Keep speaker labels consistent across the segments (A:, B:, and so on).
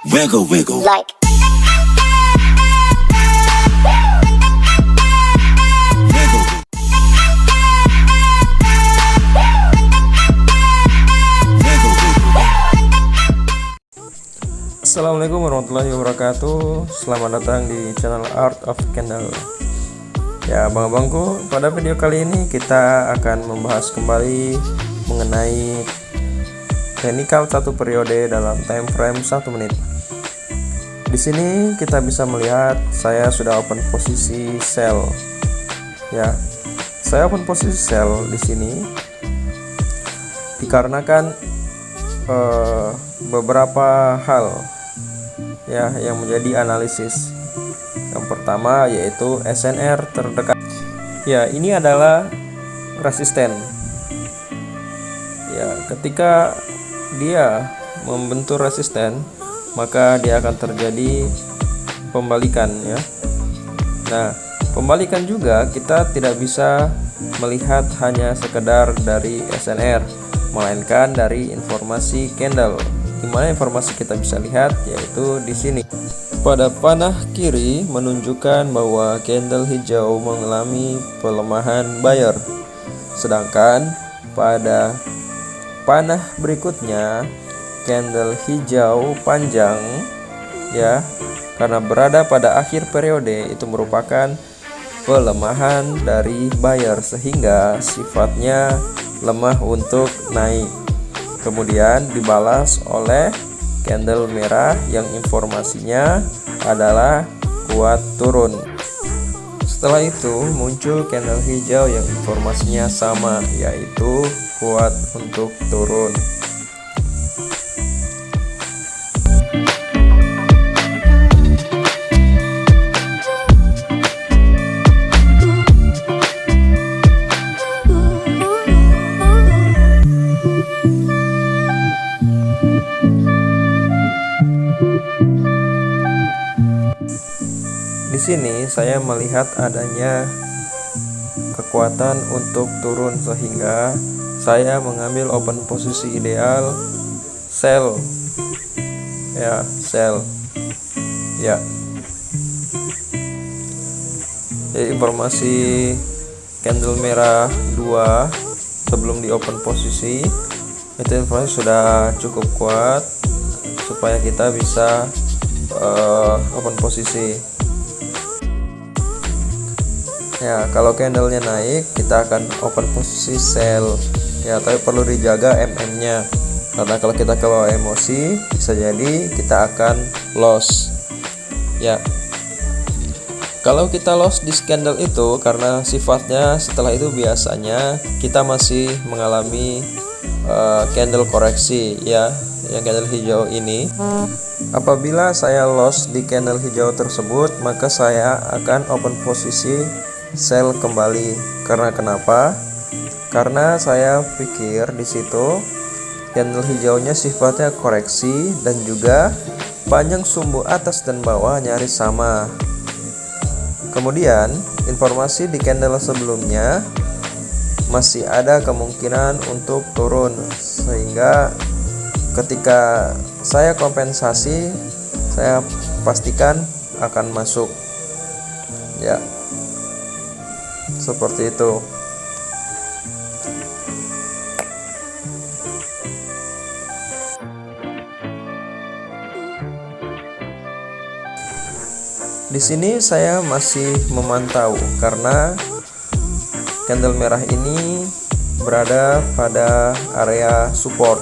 A: Wiggle, wiggle.
B: Like
A: Wiggle, wiggle, wiggle.
C: Assalamualaikum warahmatullahi wabarakatuh. Selamat datang di channel Art of Candle. Ya abang-abangku, pada video kali ini kita akan membahas kembali mengenai teknikal satu periode dalam time frame 1 menit. Di sini kita bisa melihat saya sudah open posisi sell. Ya, saya open posisi sell di sini dikarenakan beberapa hal ya yang menjadi analisis. Yang pertama yaitu SNR terdekat. Ya, ini adalah resisten. Ya, ketika dia membentur resisten, maka dia akan terjadi pembalikan ya. Nah, pembalikan juga kita tidak bisa melihat hanya sekedar dari SNR, melainkan dari informasi candle. Di mana informasi kita bisa lihat yaitu di sini. Pada panah kiri menunjukkan bahwa candle hijau mengalami pelemahan buyer. Sedangkan pada panah berikutnya candle hijau panjang ya, karena berada pada akhir periode itu merupakan pelemahan dari buyer sehingga sifatnya lemah untuk naik. Kemudian dibalas oleh candle merah yang informasinya adalah kuat turun. Setelah itu muncul candle hijau yang informasinya sama, yaitu kuat untuk turun. Di sini saya melihat adanya kekuatan untuk turun sehingga saya mengambil open posisi ideal sell. Ya, sell. Ya. Jadi informasi candle merah 2 sebelum di open posisi itu informasi sudah cukup kuat supaya kita bisa open posisi. Ya, kalau candlenya naik kita akan open posisi sell ya, tapi perlu dijaga MM-nya karena kalau kita kebawa emosi bisa jadi kita akan loss ya. Kalau kita loss di candle itu karena sifatnya setelah itu biasanya kita masih mengalami candle koreksi ya, yang candle hijau ini. Apabila saya loss di candle hijau tersebut, maka saya akan open posisi sell kembali. Karena kenapa? Karena saya pikir di situ candle hijaunya sifatnya koreksi dan juga panjang sumbu atas dan bawah nyaris sama. Kemudian informasi di candle sebelumnya masih ada kemungkinan untuk turun, sehingga ketika saya kompensasi saya pastikan akan masuk ya, seperti itu. Di sini saya masih memantau karena candle merah ini berada pada area support.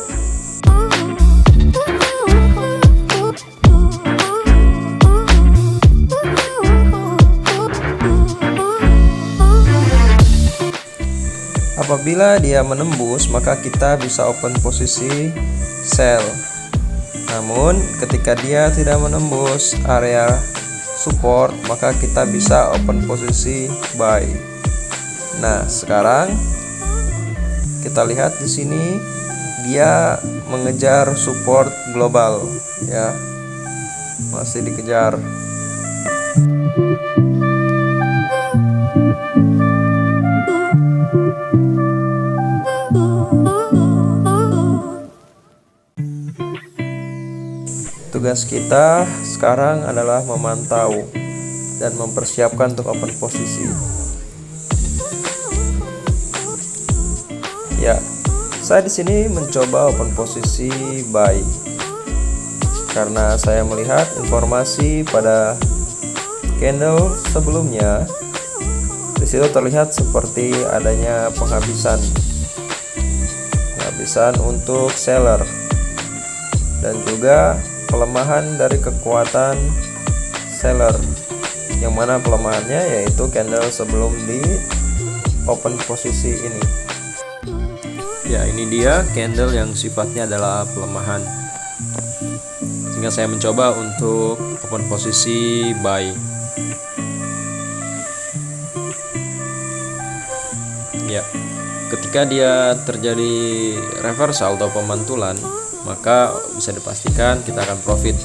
C: Apabila dia menembus, maka kita bisa open posisi sell. Namun ketika dia tidak menembus area support, maka kita bisa open posisi buy. Nah, sekarang kita lihat di sini dia mengejar support global ya. Masih dikejar. tugas kita sekarang adalah memantau dan mempersiapkan untuk open posisi. Ya, saya di sini mencoba open posisi buy karena saya melihat informasi pada candle sebelumnya. Di situ terlihat seperti adanya penghabisan untuk seller dan juga pelemahan dari kekuatan seller, yang mana pelemahannya yaitu candle sebelum di open posisi ini. Ya, ini dia candle yang sifatnya adalah pelemahan, sehingga saya mencoba untuk open posisi buy. Ya, ketika dia terjadi reversal atau pemantulan, maka bisa dipastikan kita akan profit.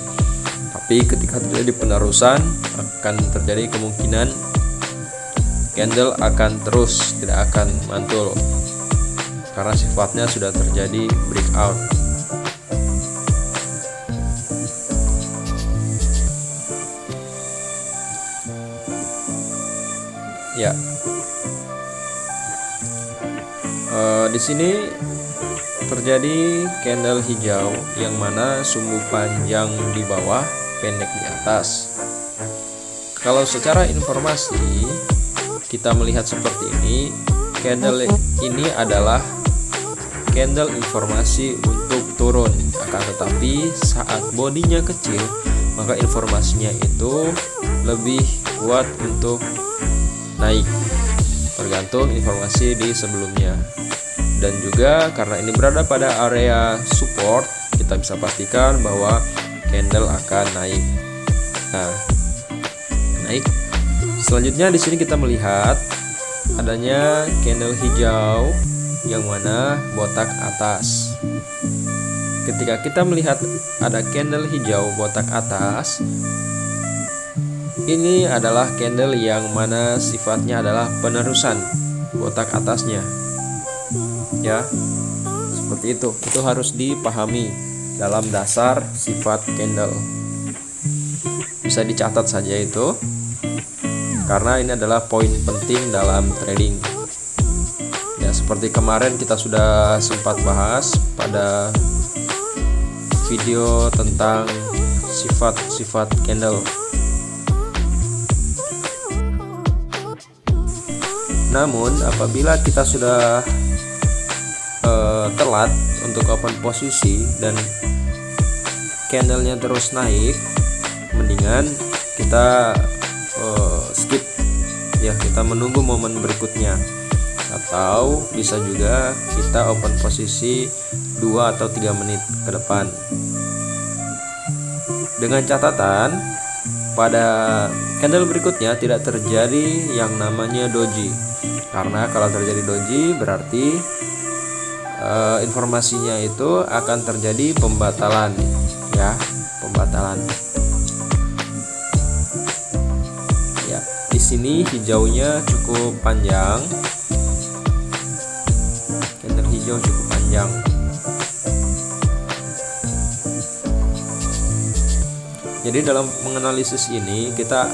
C: Tapi ketika terjadi penerusan, akan terjadi kemungkinan candle akan terus tidak akan mantul karena sifatnya sudah terjadi breakout. Ya, di sini terjadi candle hijau yang mana sumbu panjang di bawah, pendek di atas. Kalau secara informasi kita melihat seperti ini, candle ini adalah candle informasi untuk turun, akan tetapi saat bodinya kecil maka informasinya itu lebih kuat untuk naik, tergantung informasi di sebelumnya. Dan juga karena ini berada pada area support, kita bisa pastikan bahwa candle akan naik. Nah, naik. Selanjutnya di sini kita melihat adanya candle hijau yang mana botak atas. Ketika kita melihat ada candle hijau botak atas, ini adalah candle yang mana sifatnya adalah penerusan botak atasnya. Ya, seperti itu. Itu harus dipahami dalam dasar sifat candle. Bisa dicatat saja itu, karena ini adalah poin penting dalam trading. Ya, seperti kemarin kita sudah sempat bahas pada video tentang sifat-sifat candle. Namun apabila kita sudah telat untuk open posisi dan candlenya terus naik, mendingan kita skip ya, kita menunggu momen berikutnya. Atau bisa juga kita open posisi 2 atau 3 menit ke depan. Dengan catatan pada candle berikutnya tidak terjadi yang namanya doji. Karena kalau terjadi doji berarti informasinya itu akan terjadi pembatalan ya, pembatalan. Ya, di sini hijaunya cukup panjang. Hijau cukup panjang. Jadi dalam menganalisis ini kita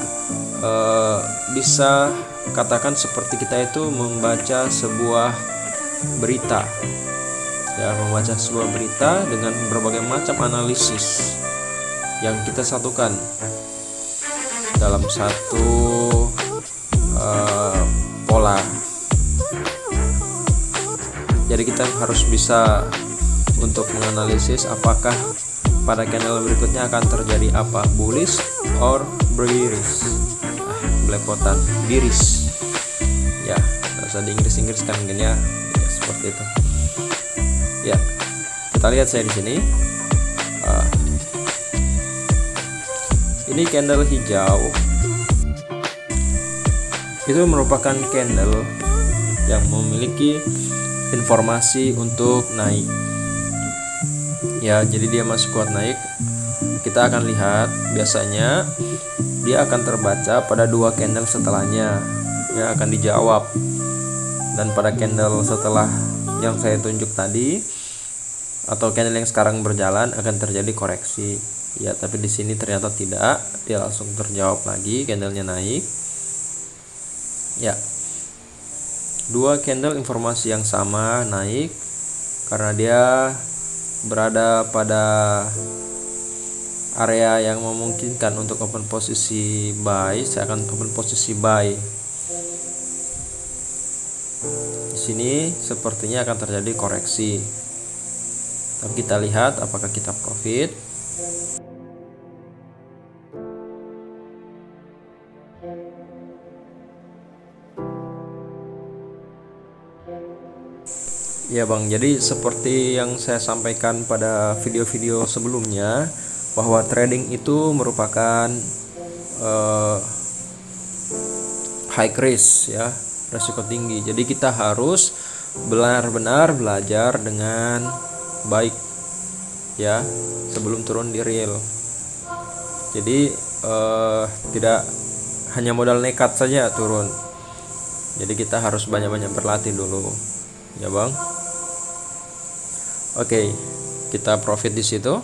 C: bisa katakan seperti kita itu membaca sebuah berita. Ya, membaca sebuah berita dengan berbagai macam analisis yang kita satukan dalam satu pola. Jadi kita harus bisa untuk menganalisis apakah pada candle berikutnya akan terjadi apa, bullish or bearish. Belepotan, bearish. Ya, nggak usah di Inggris kan mungkin ya, seperti itu. Ya, kita lihat saya di sini. Ini candle hijau. Itu merupakan candle yang memiliki informasi untuk naik. Ya, jadi dia masih kuat naik. Kita akan lihat biasanya dia akan terbaca pada 2 candle setelahnya. Ya, akan dijawab. Dan pada candle setelah yang saya tunjuk tadi atau candle yang sekarang berjalan akan terjadi koreksi. Ya, tapi di sini ternyata tidak, dia langsung terjawab lagi, candlenya naik. Ya, dua candle informasi yang sama naik karena dia berada pada area yang memungkinkan untuk open posisi buy. Saya akan open posisi buy. Di sini sepertinya akan terjadi koreksi. Tapi kita lihat apakah kita profit. Ya Bang, jadi seperti yang saya sampaikan pada video-video sebelumnya, bahwa trading itu merupakan high risk ya, resiko tinggi. Jadi kita harus benar-benar belajar dengan baik ya sebelum turun di real. Jadi tidak hanya modal nekat saja turun. Jadi kita harus banyak-banyak berlatih dulu ya Bang. Oke, kita profit di situ.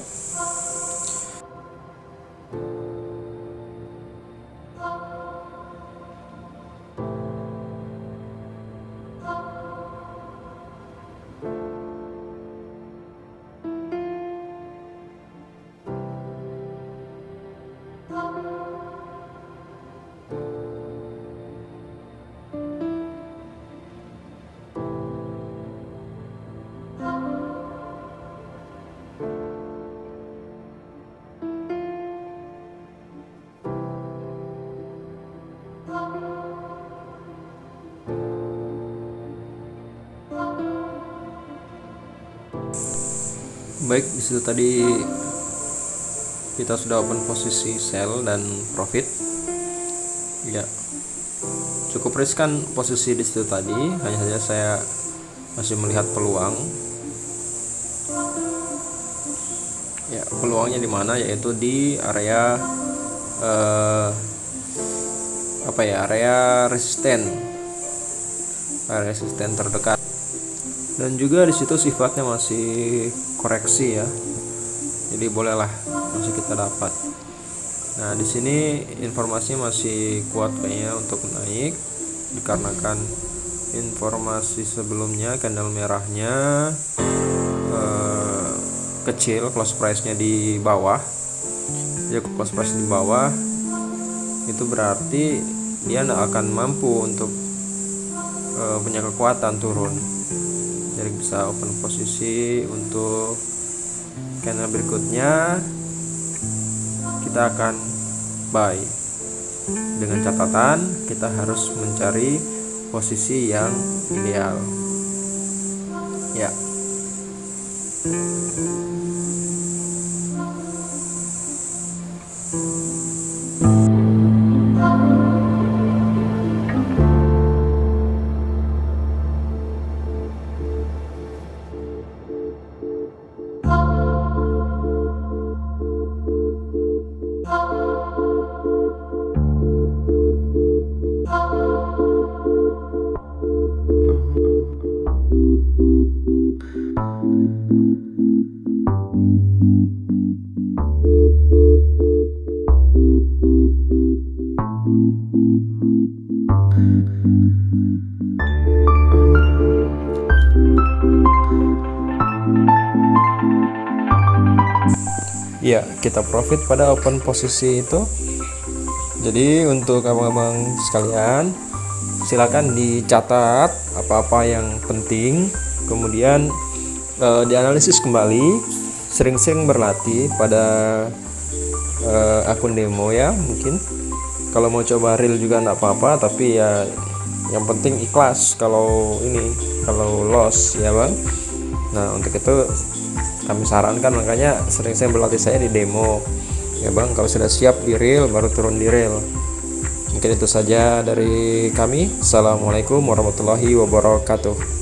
C: Baik, disitu tadi kita sudah open posisi sell dan profit. Ya, cukup riskan posisi di situ tadi. Hanya saja saya masih melihat peluang. Ya, peluangnya di mana? Yaitu di area area resisten terdekat. Dan juga di situ sifatnya masih koreksi ya, jadi bolehlah masih kita dapat. Nah, di sini informasinya masih kuat kayaknya untuk naik, dikarenakan informasi sebelumnya candle merahnya kecil, close price-nya di bawah. Jadi close price di bawah itu berarti dia tidak akan mampu untuk punya kekuatan turun. Jadi bisa open posisi untuk candle berikutnya. Kita akan buy dengan catatan kita harus mencari posisi yang ideal ya. Ya, kita profit pada open posisi itu. Jadi untuk abang-abang sekalian, silakan dicatat apa-apa yang penting, kemudian dianalisis kembali, sering-sering berlatih pada akun demo ya. Mungkin kalau mau coba real juga enggak apa-apa, tapi ya yang penting ikhlas kalau loss ya Bang. Nah, untuk itu kami sarankan makanya sering-sering berlatih saya di demo ya Bang. Kalau sudah siap di real baru turun di real. Mungkin itu saja dari kami. Assalamualaikum warahmatullahi wabarakatuh.